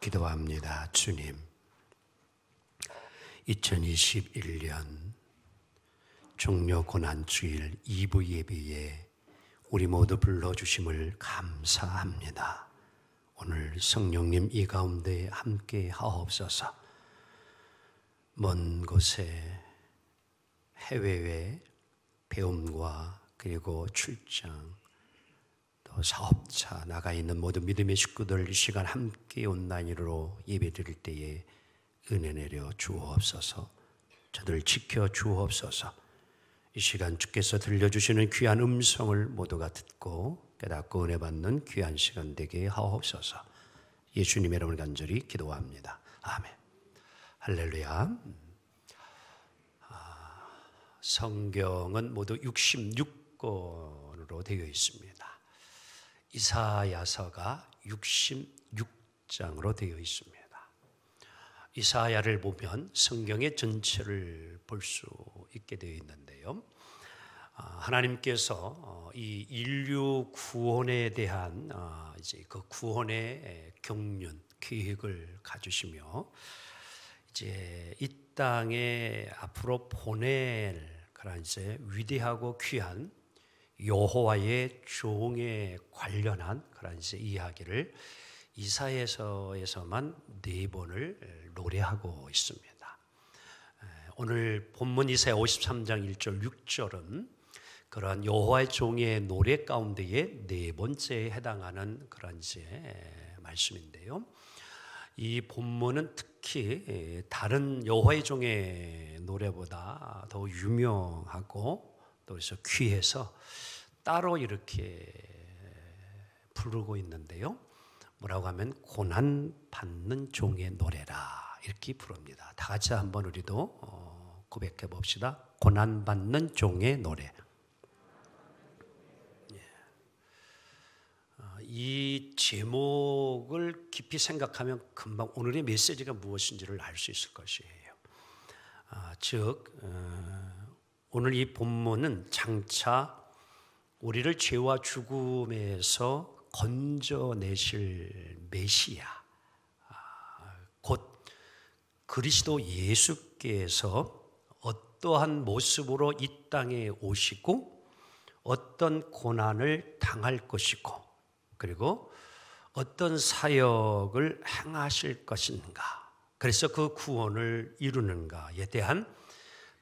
기도합니다. 주님, 2021년 종료고난주일 2부 예배에 우리 모두 불러주심을 감사합니다. 오늘 성령님 이 가운데 함께 하옵소서. 먼 곳에 해외에 배움과 그리고 출장 또 사업차 나가 있는 모든 믿음의 식구들 이 시간 함께 온라인으로 예배드릴 때에 은혜 내려 주옵소서. 저들 지켜 주옵소서. 이 시간 주께서 들려주시는 귀한 음성을 모두가 듣고 깨닫고 은혜 받는 귀한 시간 되게 하옵소서. 예수님의 이름을 간절히 기도합니다. 아멘. 할렐루야. 성경은 모두 66권으로 되어 있습니다. 이사야서가 66장으로 되어 있습니다. 이사야를 보면 성경의 전체를 볼 수 있게 되어 있는데요. 하나님께서 이 인류 구원에 대한 이제 그 구원의 경륜 계획을 가지시며 이제 이 땅에 앞으로 보낼 그런 이제 위대하고 귀한 여호와의 종에 관련한 그런 이제 이야기를 이사야서에서만 4번을 노래하고 있습니다. 오늘 본문 이사야 53장 1절 6절은 그러한 여호와의 종의 노래 가운데에 4번째에 해당하는 그런 이제 말씀인데요. 이 본문은 특히 다른 여호와의 종의 노래보다 더 유명하고 또 그래서 귀해서 따로 이렇게 부르고 있는데요. 뭐라고 하면 고난 받는 종의 노래라 이렇게 부릅니다. 다 같이 한번 우리도 고백해 봅시다. 고난 받는 종의 노래. 이 제목을 깊이 생각하면 금방 오늘의 메시지가 무엇인지를 알 수 있을 것이에요. 즉 오늘 이 본문은 장차 우리를 죄와 죽음에서 건져내실 메시아, 곧 그리스도 예수께서 어떠한 모습으로 이 땅에 오시고 어떤 고난을 당할 것이고 그리고 어떤 사역을 행하실 것인가, 그래서 그 구원을 이루는가에 대한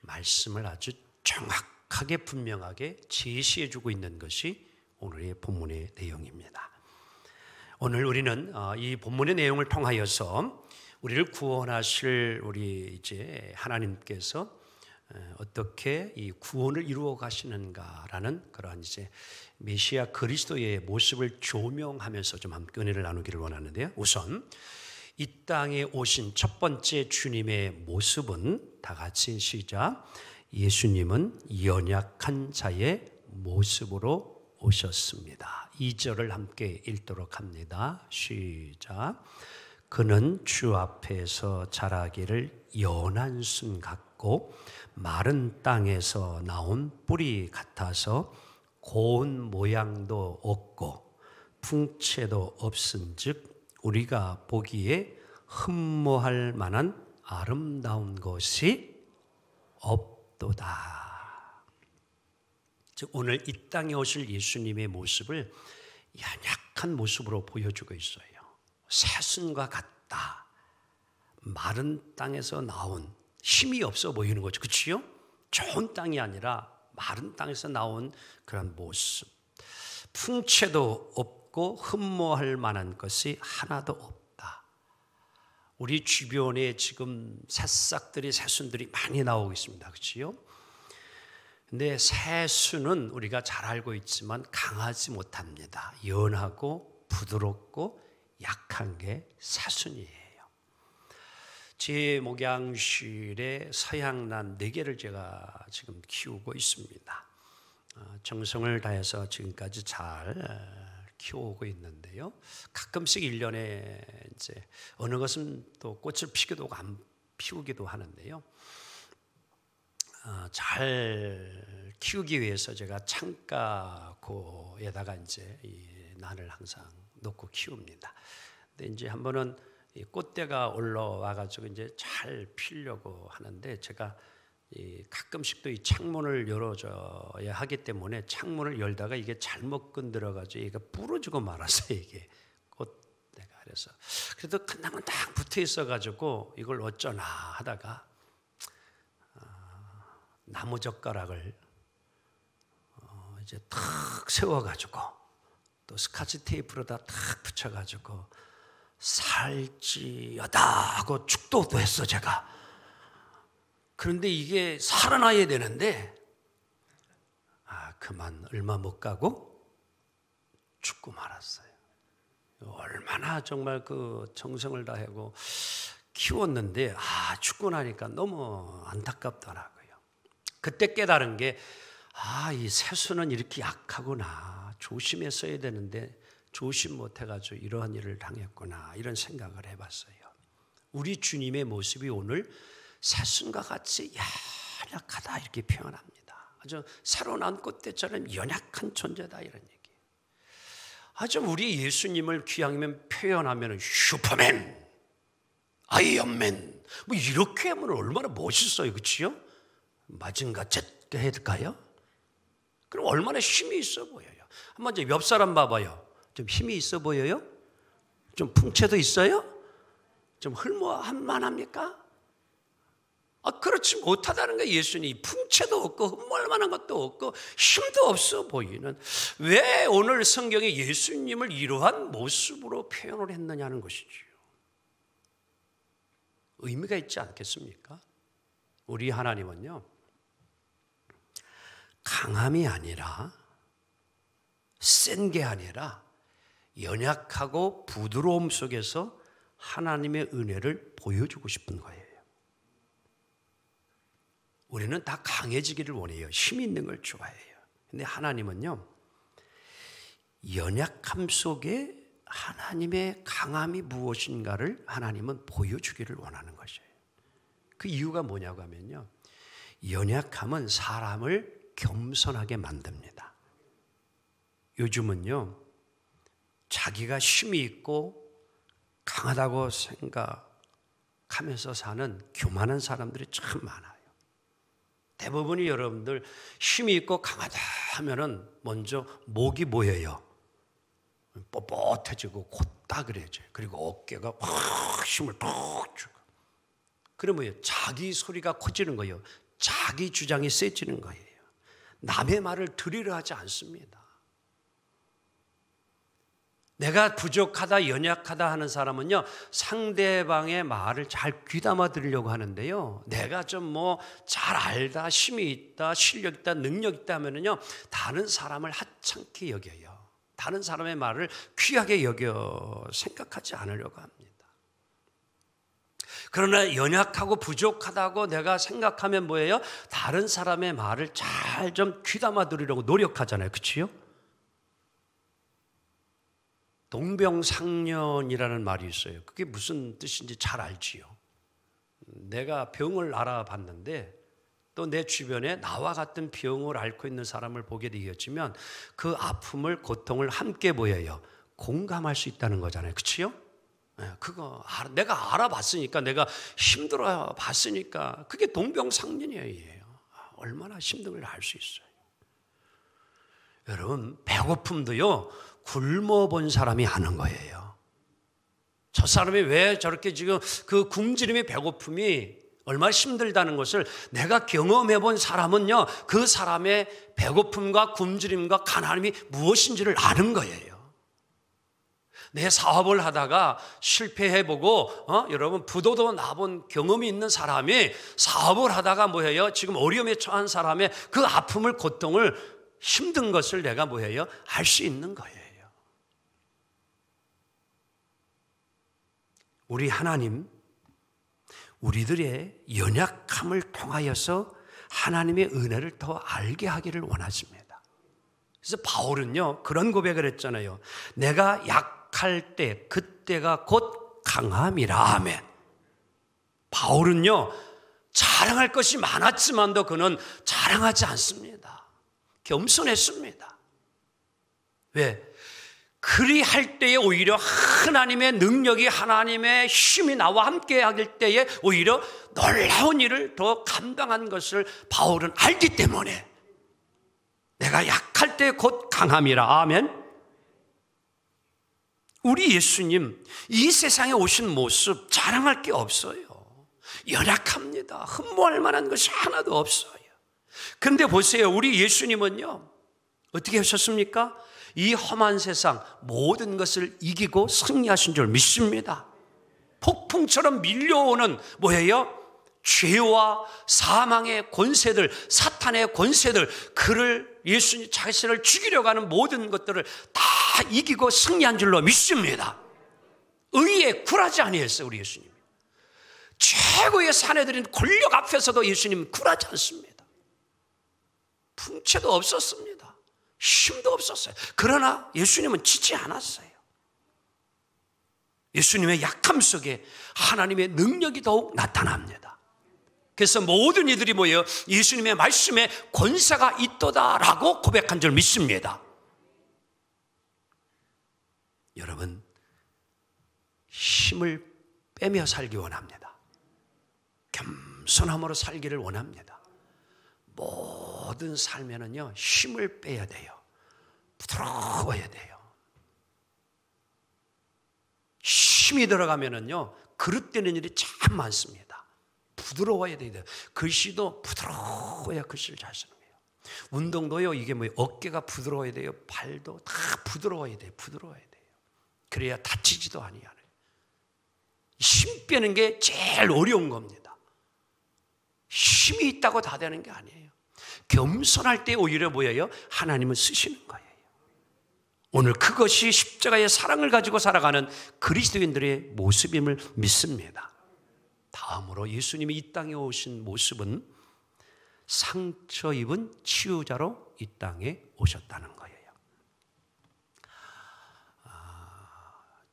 말씀을 아주 정확하게 분명하게 제시해주고 있는 것이 오늘의 본문의 내용입니다. 오늘 우리는 이 본문의 내용을 통하여서 우리를 구원하실 우리 이제 하나님께서 어떻게 이 구원을 이루어 가시는가라는 그러한 이제 메시아 그리스도의 모습을 조명하면서 좀 함께 은혜를 나누기를 원하는데요. 우선 이 땅에 오신 첫 번째 주님의 모습은 다 같이 시작. 예수님은 연약한 자의 모습으로 오셨습니다. 2절을 함께 읽도록 합니다. 시작. 그는 주 앞에서 자라기를 연한 순 같고 마른 땅에서 나온 뿌리 같아서 고운 모양도 없고 풍채도 없은즉 우리가 보기에 흠모할 만한 아름다운 것이 없도다. 즉 오늘 이 땅에 오실 예수님의 모습을 연약한 모습으로 보여주고 있어요. 새순과 같다. 마른 땅에서 나온 힘이 없어 보이는 거죠. 그렇지요? 좋은 땅이 아니라 마른 땅에서 나온 그런 모습. 풍채도 없고 흠모할 만한 것이 하나도 없다. 우리 주변에 지금 새싹들이 새순들이 많이 나오고 있습니다. 그렇지요? 근데 새순은 우리가 잘 알고 있지만 강하지 못합니다. 연하고 부드럽고 약한 게 새순이에요. 제 목양실에 서양란 4개를 제가 지금 키우고 있습니다. 정성을 다해서 지금까지 잘 키워오고 있는데요. 가끔씩 1년에 이제 어느 것은 또 꽃을 피기도 하고 안 피우기도 하는데요. 잘 키우기 위해서 제가 창가고에다가 이제 이 난을 항상 놓고 키웁니다. 근데 이제 한 번은 이 꽃대가 올라와가지고 이제 잘 피려고 하는데 제가 가끔씩 또 이 창문을 열어줘야 하기 때문에 창문을 열다가 이게 잘못 건드려가지고 얘가 부러지고 말았어요. 이게 꽃대가. 그래서 그래도 큰당큰당 붙어 있어가지고 이걸 어쩌나 하다가 나무 젓가락을 이제 탁 세워가지고 또 스카치 테이프로다 탁 붙여가지고 살찌여다 하고 축도도 했어 제가. 그런데 이게 살아나야 되는데 그만 얼마 못 가고 죽고 말았어요. 얼마나 정말 그 정성을 다하고 키웠는데 죽고 나니까 너무 안타깝더라고요. 그때 깨달은 게 이 새수는 이렇게 약하구나. 조심했어야 되는데 조심 못해가지고 이러한 일을 당했구나. 이런 생각을 해봤어요. 우리 주님의 모습이 오늘 새순과 같이 연약하다 이렇게 표현합니다. 아주 새로 난 꽃대처럼 연약한 존재다 이런 얘기예요. 아주 우리 예수님을 기왕이면 표현하면 슈퍼맨, 아이언맨 뭐 이렇게 하면 얼마나 멋있어요. 그렇지요? 마징가 제트 해드까요? 그럼 얼마나 힘이 있어 보여요. 한번 이제 옆 사람 봐봐요. 좀 힘이 있어 보여요? 좀 풍채도 있어요? 좀 흘모한만합니까? 그렇지 못하다는 거예요. 예수님 풍채도 없고 흠모할 만한 것도 없고 힘도 없어 보이는, 왜 오늘 성경에 예수님을 이러한 모습으로 표현을 했느냐는 것이지요. 의미가 있지 않겠습니까? 우리 하나님은요, 강함이 아니라 센 게 아니라 연약하고 부드러움 속에서 하나님의 은혜를 보여주고 싶은 거예요. 우리는 다 강해지기를 원해요. 힘 있는 걸 좋아해요. 근데 하나님은요, 연약함 속에 하나님의 강함이 무엇인가를 하나님은 보여주기를 원하는 것이에요. 그 이유가 뭐냐고 하면요, 연약함은 사람을 겸손하게 만듭니다. 요즘은요, 자기가 힘이 있고 강하다고 생각하면서 사는 교만한 사람들이 참 많아요. 대부분이 여러분들 힘이 있고 강하다 하면은 먼저 목이 뭐예요? 뻣뻣해지고 곧다그래져요. 그리고 어깨가 확 힘을 톡 주고. 그러면 자기 소리가 커지는 거예요. 자기 주장이 세지는 거예요. 남의 말을 들으려 하지 않습니다. 내가 부족하다, 연약하다 하는 사람은요, 상대방의 말을 잘 귀담아 들으려고 하는데요, 내가 좀 잘 알다, 힘이 있다, 실력 있다, 능력 있다 하면은요, 다른 사람을 하찮게 여겨요. 다른 사람의 말을 귀하게 여겨 생각하지 않으려고 합니다. 그러나 연약하고 부족하다고 내가 생각하면 뭐예요? 다른 사람의 말을 잘 좀 귀담아 들으려고 노력하잖아요. 그렇지요? 동병상련이라는 말이 있어요. 그게 무슨 뜻인지 잘 알지요. 내가 병을 알아봤는데 또 내 주변에 나와 같은 병을 앓고 있는 사람을 보게 되었지만 그 아픔을, 고통을 함께 보여요. 공감할 수 있다는 거잖아요. 그렇지요? 그거 내가 알아봤으니까, 내가 힘들어 봤으니까, 그게 동병상련이에요. 얼마나 힘든 걸 알 수 있어요. 여러분, 배고픔도요, 굶어본 사람이 아는 거예요. 저 사람이 왜 저렇게 지금 그 굶주림의 배고픔이 얼마나 힘들다는 것을 내가 경험해 본 사람은요, 그 사람의 배고픔과 굶주림과 가난함이 무엇인지를 아는 거예요. 내 사업을 하다가 실패해보고 여러분 부도도 나본 경험이 있는 사람이 사업을 하다가 뭐예요? 지금 어려움에 처한 사람의 그 아픔을, 고통을, 힘든 것을 내가 뭐예요? 알 수 있는 거예요. 우리 하나님, 우리들의 연약함을 통하여서 하나님의 은혜를 더 알게 하기를 원하십니다. 그래서 바울은요, 그런 고백을 했잖아요. 내가 약할 때 그때가 곧 강함이라. 아멘. 바울은요, 자랑할 것이 많았지만도 그는 자랑하지 않습니다. 겸손했습니다. 왜? 그리할 때에 오히려 하나님의 능력이, 하나님의 힘이 나와 함께 할 때에 오히려 놀라운 일을 더 감당한 것을 바울은 알기 때문에 내가 약할 때 곧 강함이라. 아멘. 우리 예수님 이 세상에 오신 모습 자랑할 게 없어요. 연약합니다. 흠모할 만한 것이 하나도 없어요. 그런데 보세요, 우리 예수님은요 어떻게 하셨습니까? 이 험한 세상 모든 것을 이기고 승리하신 줄 믿습니다. 폭풍처럼 밀려오는 뭐예요? 죄와 사망의 권세들, 사탄의 권세들, 그를 예수님 자신을 죽이려고 하는 모든 것들을 다 이기고 승리한 줄로 믿습니다. 의에 굴하지 아니했어요, 우리 예수님. 최고의 사내들인 권력 앞에서도 예수님은 굴하지 않습니다. 풍채도 없었습니다. 힘도 없었어요. 그러나 예수님은 지지 않았어요. 예수님의 약함 속에 하나님의 능력이 더욱 나타납니다. 그래서 모든 이들이 모여 예수님의 말씀에 권세가 있도다라고 고백한 줄 믿습니다. 여러분, 힘을 빼며 살기 원합니다. 겸손함으로 살기를 원합니다. 모든 삶에는요 힘을 빼야 돼요. 부드러워야 돼요. 힘이 들어가면은요 그릇되는 일이 참 많습니다. 부드러워야 돼요. 글씨도 부드러워야 글씨를 잘 쓰는 거예요. 운동도요 이게 뭐 어깨가 부드러워야 돼요. 발도 다 부드러워야 돼요. 부드러워야 돼요. 그래야 다치지도 아니하는. 힘 빼는 게 제일 어려운 겁니다. 힘이 있다고 다 되는 게 아니에요. 겸손할 때 오히려 뭐예요? 하나님을 쓰시는 거예요. 오늘 그것이 십자가의 사랑을 가지고 살아가는 그리스도인들의 모습임을 믿습니다. 다음으로 예수님이 이 땅에 오신 모습은 상처 입은 치유자로 이 땅에 오셨다는 거예요.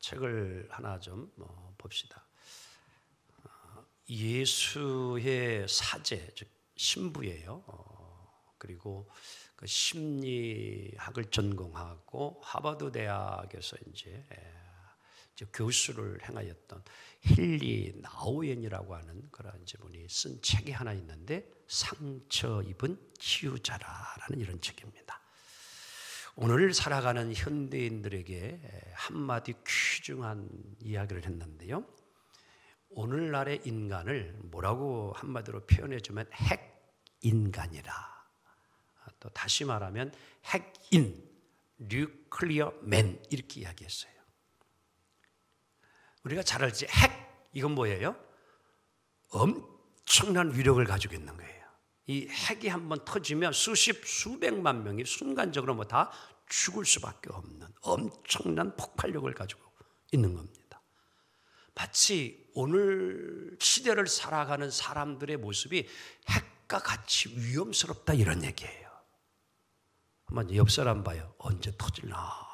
책을 하나 좀 봅시다. 예수의 사제, 즉 신부예요. 그리고 그 심리학을 전공하고 하버드 대학에서 이제 교수를 행하였던 힐리 나우엔이라고 하는 그런 분이 쓴 책이 하나 있는데 상처 입은 치유자라는 이런 책입니다. 오늘 살아가는 현대인들에게 한마디 귀중한 이야기를 했는데요. 오늘날의 인간을 뭐라고 한마디로 표현해주면 핵인간이라. 또 다시 말하면 핵인, 뉴클리어 맨 이렇게 이야기했어요. 우리가 잘 알지 핵, 이건 뭐예요? 엄청난 위력을 가지고 있는 거예요. 이 핵이 한번 터지면 수십, 수백만 명이 순간적으로 뭐 다 죽을 수밖에 없는 엄청난 폭발력을 가지고 있는 겁니다. 마치 오늘 시대를 살아가는 사람들의 모습이 핵과 같이 위험스럽다 이런 얘기예요. 한번 옆 사람 봐요. 언제 터질나.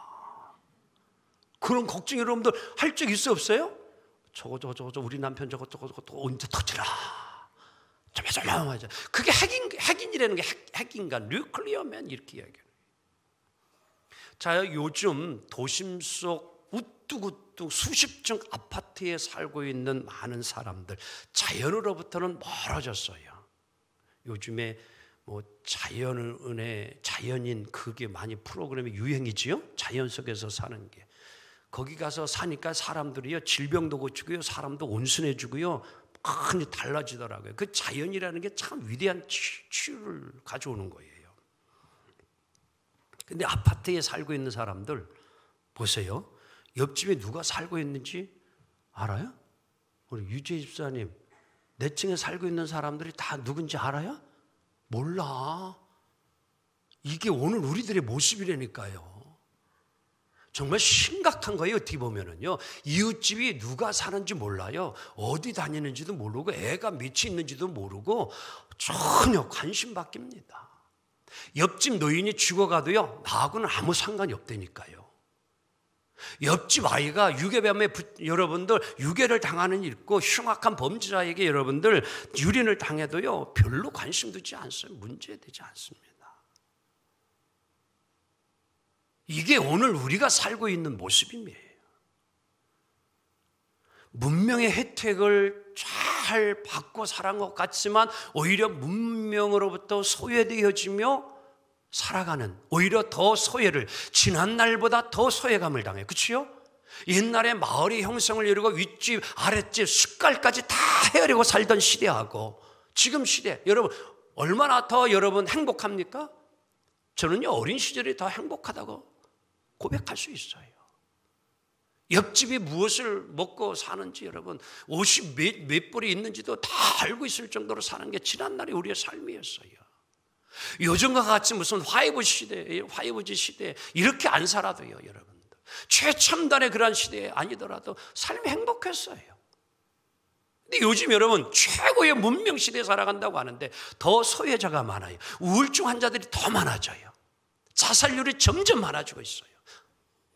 그런 걱정 여러분들 할 적 있어 없어요? 저거 우리 남편 저거 언제 터질라. 조마조마하죠. 그게 핵인이라는 게 핵인간, 뉴클리어맨 이렇게 이야기해요. 자, 요즘 도심 속 우뚝우뚝 수십 층 아파트에 살고 있는 많은 사람들, 자연으로부터는 멀어졌어요. 요즘에 뭐 자연인 그게 많이 프로그램이 유행이지요. 자연 속에서 사는 게. 거기 가서 사니까 사람들이요 질병도 고치고요, 사람도 온순해지고요, 많이 달라지더라고요. 그 자연이라는 게 참 위대한 치유를 가져오는 거예요. 근데 아파트에 살고 있는 사람들 보세요. 옆집에 누가 살고 있는지 알아요? 우리 유재 집사님, 내 층에 살고 있는 사람들이 다 누군지 알아요? 몰라. 이게 오늘 우리들의 모습이라니까요. 정말 심각한 거예요. 어떻게 보면은요, 이웃집이 누가 사는지 몰라요. 어디 다니는지도 모르고 애가 몇이 있는지도 모르고 전혀 관심 바뀝니다. 옆집 노인이 죽어가도요 나하고는 아무 상관이 없다니까요. 옆집 아이가 유괴범에 여러분들 유괴를 당하는 일 있고 흉악한 범죄자에게 여러분들 유린을 당해도요 별로 관심 두지 않습니다. 문제되지 않습니다. 이게 오늘 우리가 살고 있는 모습입니다. 문명의 혜택을 잘 받고 살아간 것 같지만 오히려 문명으로부터 소외되어지며 살아가는, 오히려 더 소외를, 지난날보다 더 소외감을 당해요. 그렇죠? 옛날에 마을의 형성을 이루고 윗집, 아랫집, 숟갈까지 다 헤아리고 살던 시대하고 지금 시대, 여러분 얼마나 더 여러분 행복합니까? 저는요, 어린 시절이 더 행복하다고 고백할 수 있어요. 옆집이 무엇을 먹고 사는지, 여러분 옷이 몇 벌이 있는지도 다 알고 있을 정도로 사는 게 지난날이 우리의 삶이었어요. 요즘과 같이 무슨 5G 시대 이렇게 안 살아도요, 여러분들 최첨단의 그런 시대에 아니더라도 삶이 행복했어요. 근데 요즘 여러분 최고의 문명 시대에 살아간다고 하는데 더 소외자가 많아요. 우울증 환자들이 더 많아져요. 자살률이 점점 많아지고 있어요.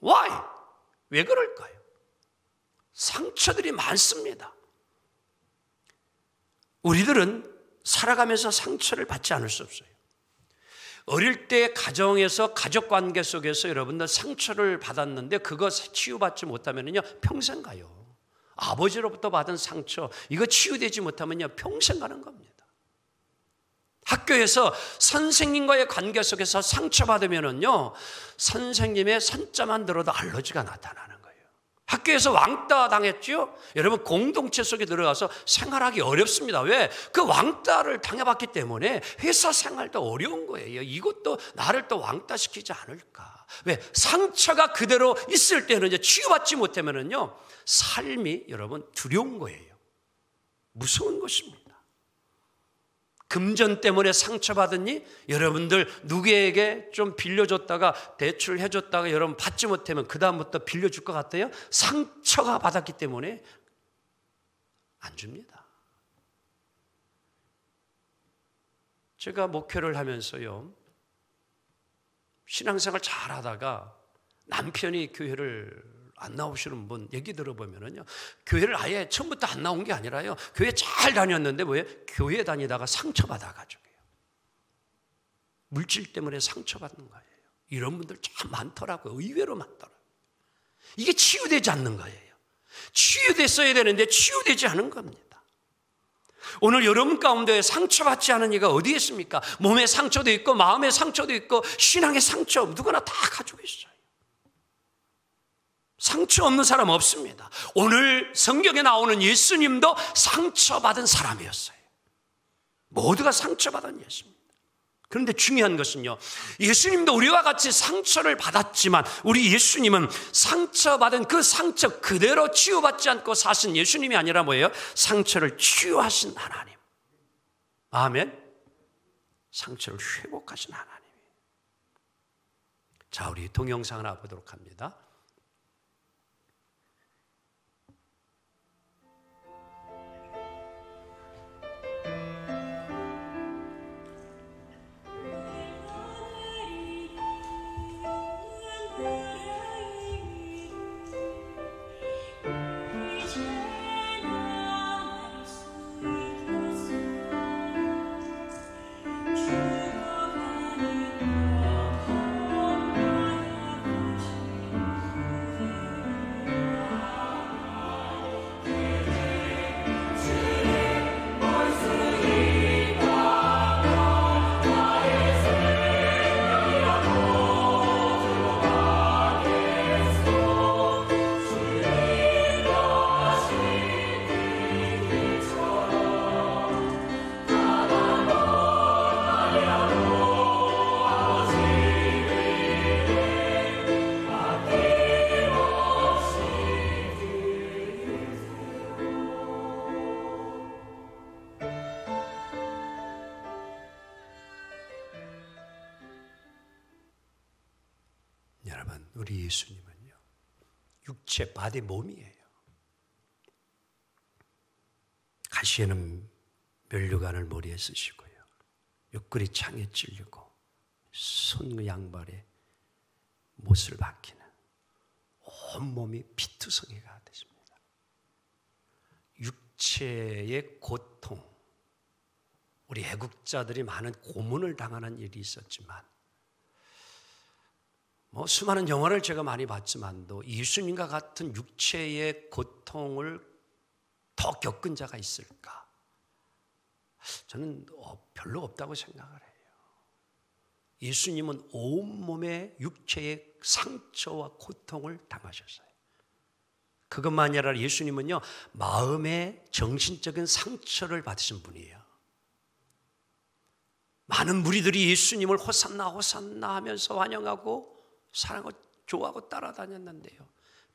Why? 왜 그럴까요? 상처들이 많습니다. 우리들은 살아가면서 상처를 받지 않을 수 없어요. 어릴 때 가정에서, 가족관계 속에서 여러분들 상처를 받았는데 그거 치유받지 못하면요 평생 가요. 아버지로부터 받은 상처, 이거 치유되지 못하면요 평생 가는 겁니다. 학교에서 선생님과의 관계 속에서 상처받으면요 선생님의 선자만 들어도 알러지가 나타나는 거예요. 학교에서 왕따 당했죠? 여러분 공동체 속에 들어가서 생활하기 어렵습니다. 왜? 그 왕따를 당해봤기 때문에 회사 생활도 어려운 거예요. 이것도 나를 또 왕따시키지 않을까? 왜? 상처가 그대로 있을 때는 이제 치유받지 못하면요 삶이 여러분 두려운 거예요. 무서운 것입니다. 금전 때문에 상처받으니 여러분들 누구에게 좀 빌려줬다가 대출해줬다가 여러분 받지 못하면 그 다음부터 빌려줄 것 같아요? 상처가 받았기 때문에 안 줍니다. 제가 목회를 하면서요 신앙생활 잘하다가 남편이 교회를 안 나오시는 분 얘기 들어보면요 교회를 아예 처음부터 안 나온 게 아니라요 교회 잘 다녔는데 뭐예요? 교회 다니다가 상처받아가지고요 물질 때문에 상처받는 거예요. 이런 분들 참 많더라고요. 의외로 많더라고요. 이게 치유되지 않는 거예요. 치유됐어야 되는데 치유되지 않은 겁니다. 오늘 여러분 가운데 상처받지 않은 이가 어디 있습니까? 몸의 상처도 있고 마음의 상처도 있고 신앙의 상처 누구나 다 가지고 있어요. 상처 없는 사람 없습니다. 오늘 성경에 나오는 예수님도 상처받은 사람이었어요. 모두가 상처받은 예수입니다. 그런데 중요한 것은요 예수님도 우리와 같이 상처를 받았지만 우리 예수님은 상처받은 그 상처 그대로 치유받지 않고 사신 예수님이 아니라 뭐예요? 상처를 치유하신 하나님. 아멘. 상처를 회복하신 하나님. 자, 우리 동영상 하나 보도록 합니다. 여러분, 우리 예수님은요 육체 바디 몸이에요. 가시에는 면류관을 머리에 쓰시고요 옆구리 창에 찔리고 손 양발에 못을 박히는 온몸이 피투성이가 되십니다. 육체의 고통, 우리 애국자들이 많은 고문을 당하는 일이 있었지만 수많은 영화를 제가 많이 봤지만도 예수님과 같은 육체의 고통을 더 겪은 자가 있을까? 저는 별로 없다고 생각을 해요. 예수님은 온몸의 육체의 상처와 고통을 당하셨어요. 그것만이 아니라 예수님은요, 마음의 정신적인 상처를 받으신 분이에요. 많은 무리들이 예수님을 호산나 호산나 하면서 환영하고 사랑하고 좋아하고 따라다녔는데요,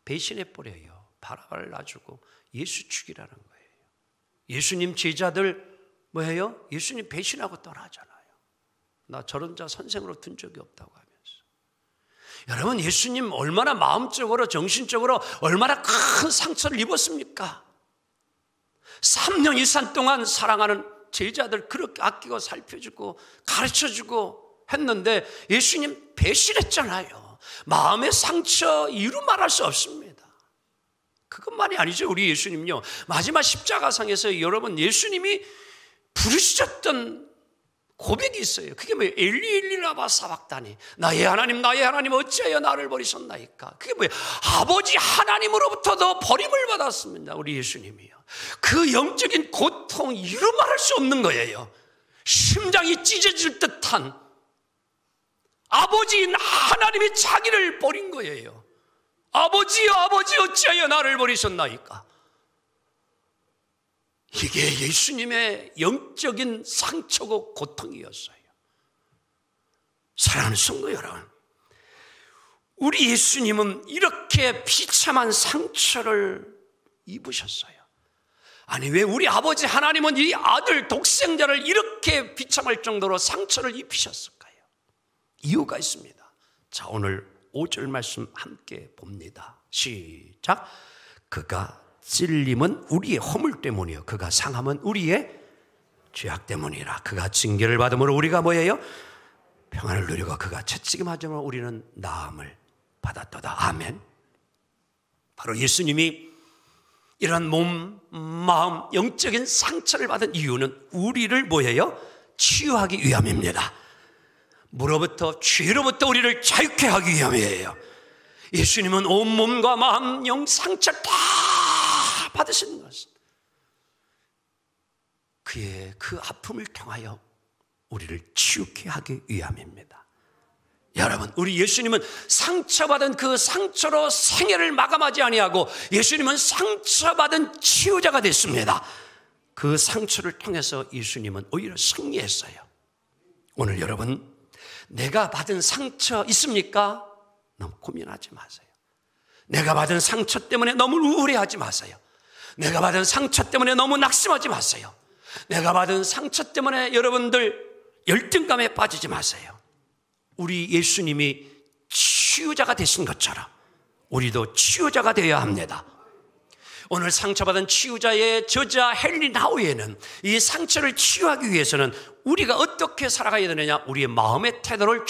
배신해버려요. 바라바를 놔주고 예수 죽이라는 거예요. 예수님 제자들 뭐예요? 예수님 배신하고 떠나잖아요. 나 저런 자 선생으로 둔 적이 없다고 하면서. 여러분, 예수님 얼마나 마음적으로 정신적으로 얼마나 큰 상처를 입었습니까? 3년 이상 동안 사랑하는 제자들 그렇게 아끼고 살펴주고 가르쳐주고 했는데 예수님 배신했잖아요. 마음의 상처 이루 말할 수 없습니다. 그것만이 아니죠. 우리 예수님요, 마지막 십자가상에서 여러분 예수님이 부르짖었던 고백이 있어요. 그게 뭐예요? 엘리 엘리 라마 사박다니, 나의 하나님 어찌하여 나를 버리셨나이까. 그게 뭐예요? 아버지 하나님으로부터도 버림을 받았습니다. 우리 예수님이요. 그 영적인 고통 이루 말할 수 없는 거예요. 심장이 찢어질 듯한 아버지인 하나님이 자기를 버린 거예요. 아버지여 아버지 어찌하여 나를 버리셨나이까. 이게 예수님의 영적인 상처고 고통이었어요. 사랑하는 성도 여러분, 우리 예수님은 이렇게 비참한 상처를 입으셨어요. 아니, 왜 우리 아버지 하나님은 이 아들 독생자를 이렇게 비참할 정도로 상처를 입히셨을까요? 이유가 있습니다. 자, 오늘 5절 말씀 함께 봅니다. 시작. 그가 찔림은 우리의 허물 때문이요, 그가 상함은 우리의 죄악 때문이라. 그가 징계를 받음으로 우리가 뭐예요? 평안을 누리고 그가 채찍을 맞음으로 우리는 나음을 받았도다. 아멘. 바로 예수님이 이런 몸, 마음, 영적인 상처를 받은 이유는 우리를 뭐예요? 치유하기 위함입니다. 무로부터, 죄로부터 우리를 자유케 하기 위함이에요. 예수님은 온몸과 마음, 영, 상처 다 받으시는 것은 그의 그 아픔을 통하여 우리를 치유케 하기 위함입니다. 여러분, 우리 예수님은 상처받은 그 상처로 생애를 마감하지 아니하고 예수님은 상처받은 치유자가 됐습니다. 그 상처를 통해서 예수님은 오히려 승리했어요. 오늘 여러분, 내가 받은 상처 있습니까? 너무 고민하지 마세요. 내가 받은 상처 때문에 너무 우울해하지 마세요. 내가 받은 상처 때문에 너무 낙심하지 마세요. 내가 받은 상처 때문에 여러분들 열등감에 빠지지 마세요. 우리 예수님이 치유자가 되신 것처럼 우리도 치유자가 되어야 합니다. 오늘 상처받은 치유자의 저자 헨리 나우에는 이 상처를 치유하기 위해서는 우리가 어떻게 살아가야 되느냐, 우리의 마음의 태도를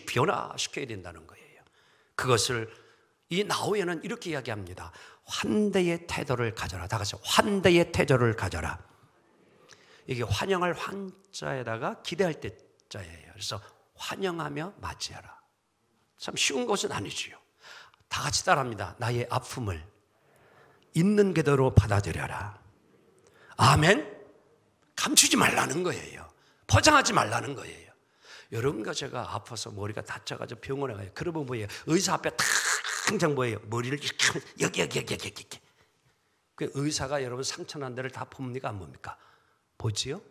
변화시켜야 된다는 거예요. 그것을 이 나우에는 이렇게 이야기합니다. 환대의 태도를 가져라. 다 같이 환대의 태도를 가져라. 이게 환영할 환자에다가 기대할 때 자예요. 그래서 환영하며 맞이하라. 참 쉬운 것은 아니지요. 다 같이 따라합니다. 나의 아픔을 있는 그대로 받아들여라. 아멘. 감추지 말라는 거예요. 포장하지 말라는 거예요. 여러분과 제가 아파서 머리가 다쳐가지고 병원에 가요. 그러면 뭐예요? 의사 앞에 당장 뭐예요? 머리를 여기. 그 의사가 여러분 상처난 데를 다 봅니까? 안 봅니까? 보지요?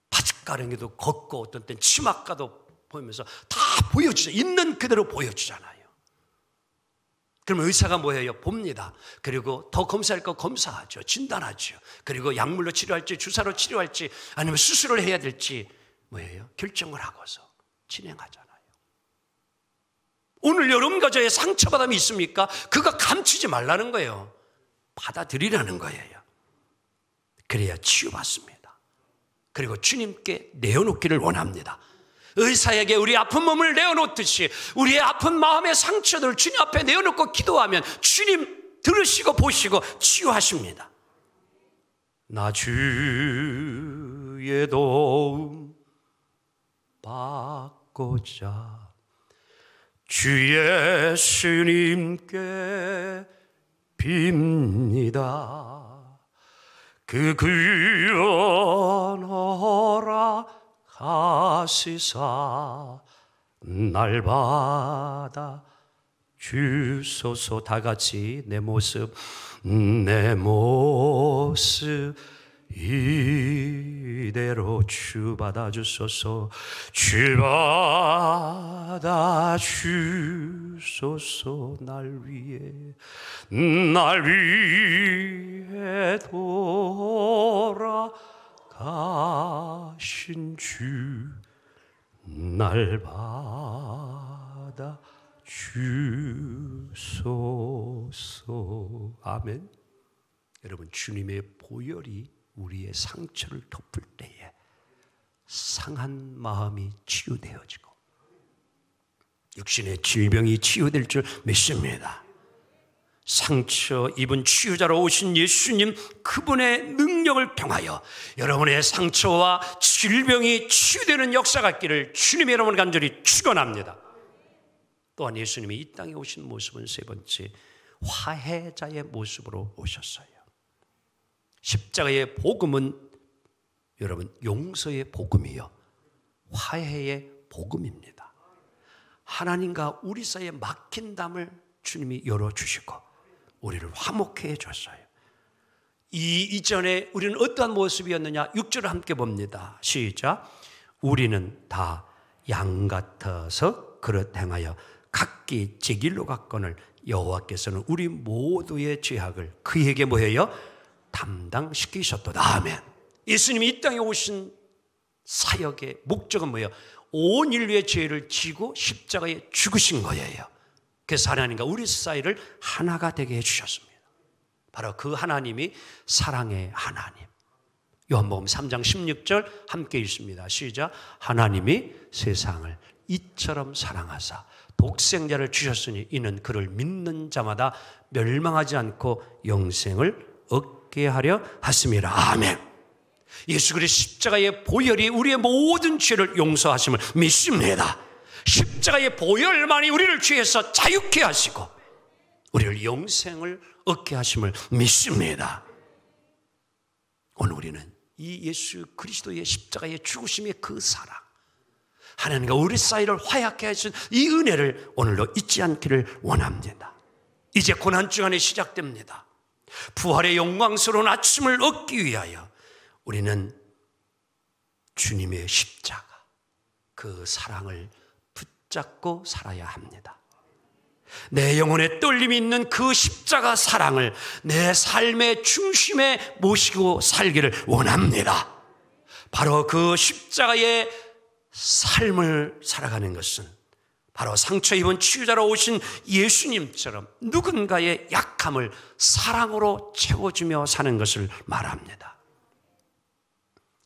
바짓가랑이도 걷고 어떤 땐 치맛가도 보이면서 다 보여주죠. 있는 그대로 보여주잖아요. 그러면 의사가 뭐예요? 봅니다. 그리고 더 검사할 거 검사하죠. 진단하죠. 그리고 약물로 치료할지 주사로 치료할지 아니면 수술을 해야 될지 뭐예요? 결정을 하고서 진행하잖아요. 오늘 여러분과 저의 상처받음이 있습니까? 그거 감추지 말라는 거예요. 받아들이라는 거예요. 그래야 치유받습니다. 그리고 주님께 내어놓기를 원합니다. 의사에게 우리 아픈 몸을 내어놓듯이 우리의 아픈 마음의 상처들을 주님 앞에 내어놓고 기도하면 주님 들으시고 보시고 치유하십니다. 나 주의 도움 받고자 주 예수님께 빕니다. 그 귀한 허락하시사 날 받아 주소서. 다 같이 내 모습 이대로 주 받아 주소서. 주 받아 주소서. 날 위해 돌아가신 주 날 받아 주소서. 아멘. 여러분, 주님의 보혈이 우리의 상처를 덮을 때에 상한 마음이 치유되어지고 육신의 질병이 치유될 줄 믿습니다. 상처 입은 치유자로 오신 예수님, 그분의 능력을 통하여 여러분의 상처와 질병이 치유되는 역사가 있기를 주님의 여러분 간절히 축원합니다. 또한 예수님이 이 땅에 오신 모습은 세 번째, 화해자의 모습으로 오셨어요. 십자가의 복음은 여러분 용서의 복음이요, 화해의 복음입니다. 하나님과 우리 사이에 막힌 담을 주님이 열어주시고 우리를 화목해 해줬어요. 이전에 우리는 어떠한 모습이었느냐? 6절을 함께 봅니다. 시작. 우리는 다 양 같아서 그릇 행하여 각기 제 길로 갔거늘 여호와께서는 우리 모두의 죄악을 그에게 뭐예요? 담당시키셨도다. 아멘. 예수님이 이 땅에 오신 사역의 목적은 뭐예요? 온 인류의 죄를 지고 십자가에 죽으신 거예요. 그래서 하나님과 우리 사이를 하나가 되게 해주셨습니다. 바로 그 하나님이 사랑의 하나님. 요한복음 3장 16절 함께 읽습니다. 시작. 하나님이 세상을 이처럼 사랑하사 독생자를 주셨으니 이는 그를 믿는 자마다 멸망하지 않고 영생을 얻게 하려 하심이라. 아멘. 예수 그리스도의 십자가의 보혈이 우리의 모든 죄를 용서하심을 믿습니다. 십자가의 보혈만이 우리를 죄에서 자유케 하시고 우리를 영생을 얻게 하심을 믿습니다. 오늘 우리는 이 예수 그리스도의 십자가의 죽으심의 그 사랑, 하나님과 우리 사이를 화해하게 하신 이 은혜를 오늘도 잊지 않기를 원합니다. 이제 고난주간이 시작됩니다. 부활의 영광스러운 아침을 얻기 위하여 우리는 주님의 십자가, 그 사랑을 붙잡고 살아야 합니다. 내 영혼에 떨림이 있는 그 십자가 사랑을 내 삶의 중심에 모시고 살기를 원합니다. 바로 그 십자가의 삶을 살아가는 것은 바로 상처 입은 치유자로 오신 예수님처럼 누군가의 약함을 사랑으로 채워주며 사는 것을 말합니다.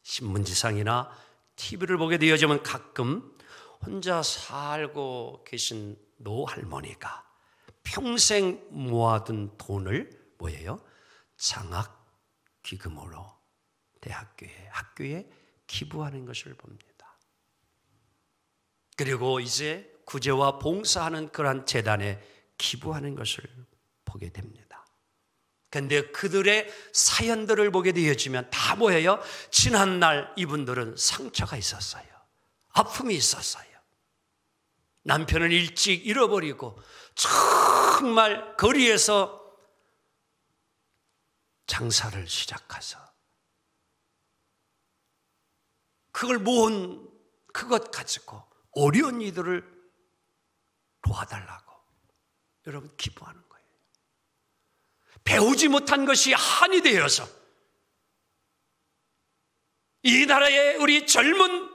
신문지상이나 TV를 보게 되어지면 가끔 혼자 살고 계신 노할머니가 평생 모아둔 돈을 뭐예요? 장학기금으로 학교에 기부하는 것을 봅니다. 그리고 이제 구제와 봉사하는 그러한 재단에 기부하는 것을 보게 됩니다. 그런데 그들의 사연들을 보게 되어지면 다 뭐예요? 지난날 이분들은 상처가 있었어요. 아픔이 있었어요. 남편을 일찍 잃어버리고 정말 거리에서 장사를 시작해서 그걸 모은 그것 가지고 어려운 이들을 도와달라고 여러분 기부하는 거예요. 배우지 못한 것이 한이 되어서 이 나라에 우리 젊은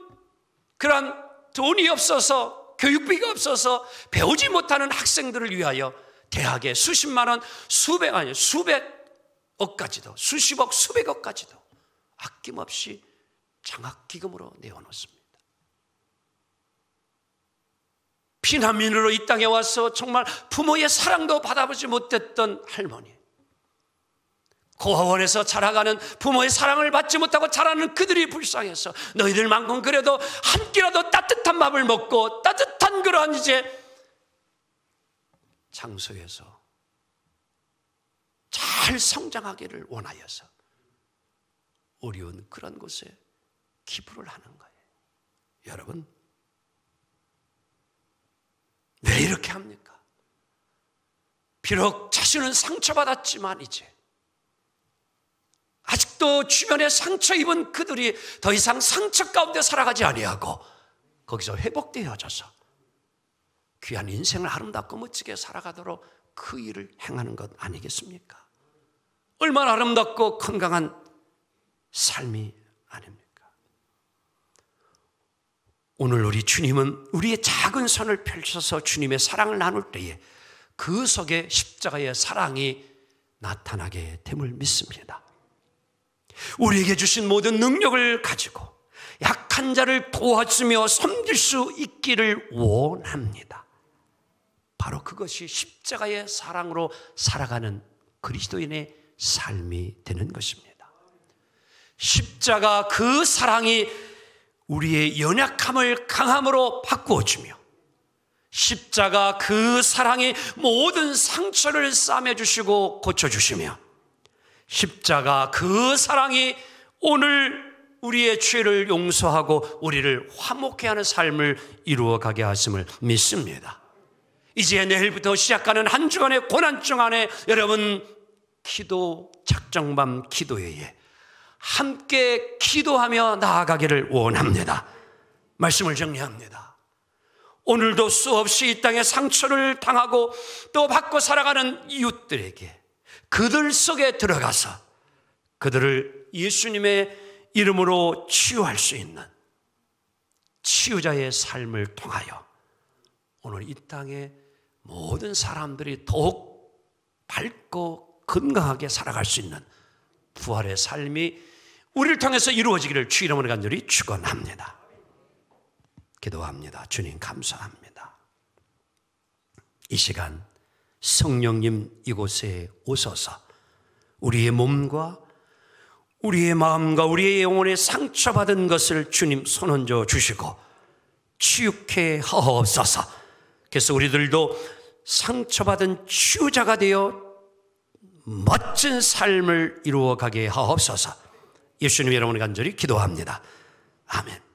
그런 돈이 없어서 교육비가 없어서 배우지 못하는 학생들을 위하여 대학에 수십만 원, 수백억까지도, 수십억, 수백억까지도 아낌없이 장학기금으로 내어놓습니다. 피난민으로 이 땅에 와서 정말 부모의 사랑도 받아보지 못했던 할머니, 고아원에서 자라가는 부모의 사랑을 받지 못하고 자라는 그들이 불쌍해서 너희들만큼 그래도 한 끼라도 따뜻한 밥을 먹고 따뜻한 그러한 이제 장소에서 잘 성장하기를 원하여서 어려운 그런 곳에 기부를 하는 거예요. 여러분, 왜 이렇게 합니까? 비록 자신은 상처받았지만 이제 아직도 주변에 상처 입은 그들이 더 이상 상처 가운데 살아가지 아니하고 거기서 회복되어져서 귀한 인생을 아름답고 멋지게 살아가도록 그 일을 행하는 것 아니겠습니까? 얼마나 아름답고 건강한 삶이 아닙니까? 오늘 우리 주님은 우리의 작은 손을 펼쳐서 주님의 사랑을 나눌 때에 그 속에 십자가의 사랑이 나타나게 됨을 믿습니다. 우리에게 주신 모든 능력을 가지고 약한 자를 도와주며 섬길 수 있기를 원합니다. 바로 그것이 십자가의 사랑으로 살아가는 그리스도인의 삶이 되는 것입니다. 십자가 그 사랑이 우리의 연약함을 강함으로 바꾸어주며 십자가 그 사랑이 모든 상처를 싸매주시고 고쳐주시며 십자가 그 사랑이 오늘 우리의 죄를 용서하고 우리를 화목케 하는 삶을 이루어가게 하심을 믿습니다. 이제 내일부터 시작하는 한 주간의 고난중 안에 여러분 기도 작정밤 기도회에 함께 기도하며 나아가기를 원합니다. 말씀을 정리합니다. 오늘도 수없이 이 땅에 상처를 당하고 또 받고 살아가는 이웃들에게 그들 속에 들어가서 그들을 예수님의 이름으로 치유할 수 있는 치유자의 삶을 통하여 오늘 이 땅에 모든 사람들이 더욱 밝고 건강하게 살아갈 수 있는 부활의 삶이 우리를 통해서 이루어지기를 주 이름으로 간절히 축원합니다. 기도합니다. 주님 감사합니다. 이 시간 성령님 이곳에 오셔서 우리의 몸과 우리의 마음과 우리의 영혼에 상처받은 것을 주님 손얹어 주시고 치유케 하옵소서. 그래서 우리들도 상처받은 치유자가 되어 멋진 삶을 이루어가게 하옵소서. 예수님 여러분을 간절히 기도합니다. 아멘.